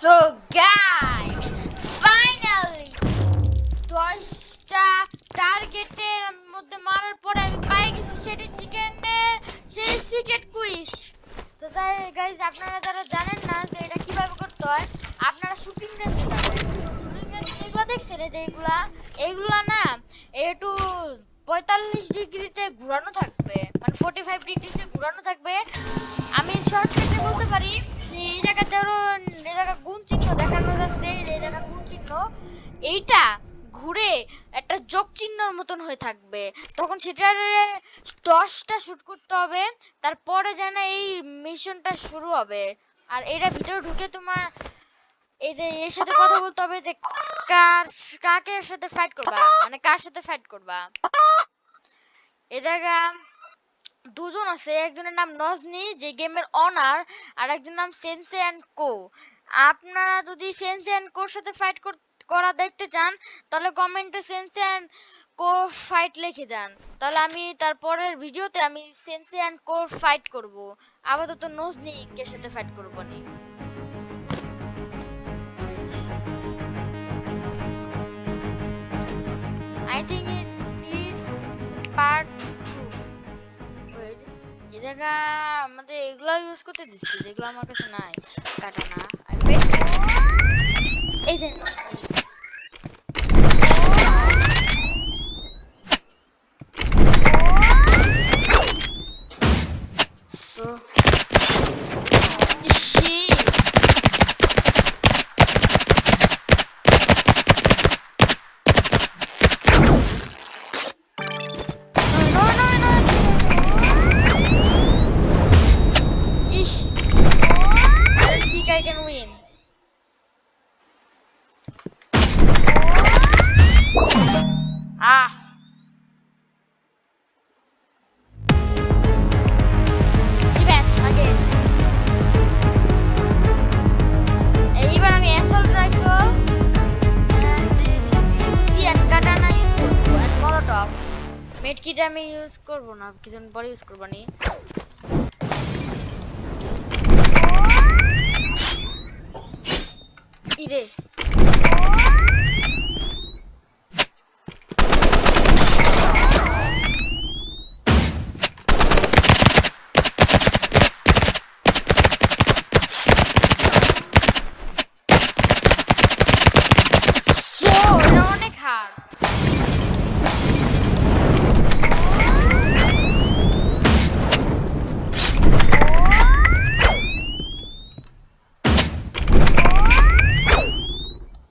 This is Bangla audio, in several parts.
So guys, finally 10টা টার্গেটের মধ্যে মারার পরে আমি পাই গেছি সেটি চিকেনের সেই সিক্রেট কুইজ। তো তাই গাইস, আপনারা যারা জানেন না যে এটা কিভাবে করতে হয়, আপনারা শুটিং রেঞ্জে যাবেন। শুটিং রেঞ্জ এগুলো দেখছেন, এই যে এগুলা না একটু 45 ডিগ্রিতে ঘোরানো থাকবে, মানে 45 ডিগ্রিতে ঘোরানো থাকবে। আমি শর্টকাটে বলতে পারি যে এই জায়গা ধরুন, এই জায়গা গুণ চিহ্ন দেখানো যাচ্ছে, এই জায়গা গুণ চিহ্ন, এইটা ঘুরে একটা যোগ চিহ্নের মতন হয়ে থাকবে। তখন সেটার 10টা শুট করতে হবে, তারপরে যেন এই মিশনটা শুরু হবে। আর এটার ভিতরে ঢুকে তোমার এই যে এর সাথে কথা বলতে হবে যে কাকের সাথে ফাইট করবা, মানে কার সাথে ফাইট করবা। এ জায়গা দুজন আছে, একজনের নাম নজনি যে গেমের অনার, আর একজনের নাম সেন্সে এন্ড কো। আপনারা যদি সেন্সে এন্ড কোর সাথে ফাইট করা দেখতে চান, তাহলে কমেন্টে সেন্সে এন্ড কোর ফাইট লিখে দেন, তাহলে আমি তারপরের ভিডিওতে আমি সেন্সে এন্ড কোর ফাইট করব। আপাতত নজনি ইনকের সাথে ফাইট করব নি। I think it needs part 2. Wait, এই জায়গা আমাদের এগুলো ইউজ করতে দিচ্ছি যেগুলো আমার কাছে নাই। কাটানা আর এই যে so EC I can win. Ah. Defense again. এইবার আমি assault rifle and Uzi and katana use করব and molotov. Medkit আমি ইউজ করব না, কিছুদিন পরে ইউজ করব নি। ইরে অনেক হার্ড।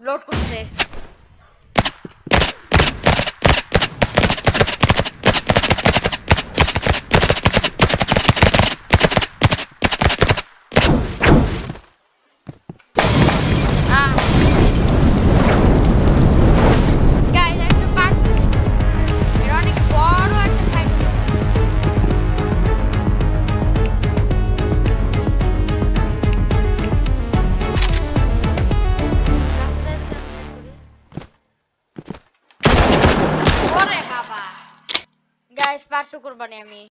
লোড করতে গাইস পার্ট 2 করবানি আমি।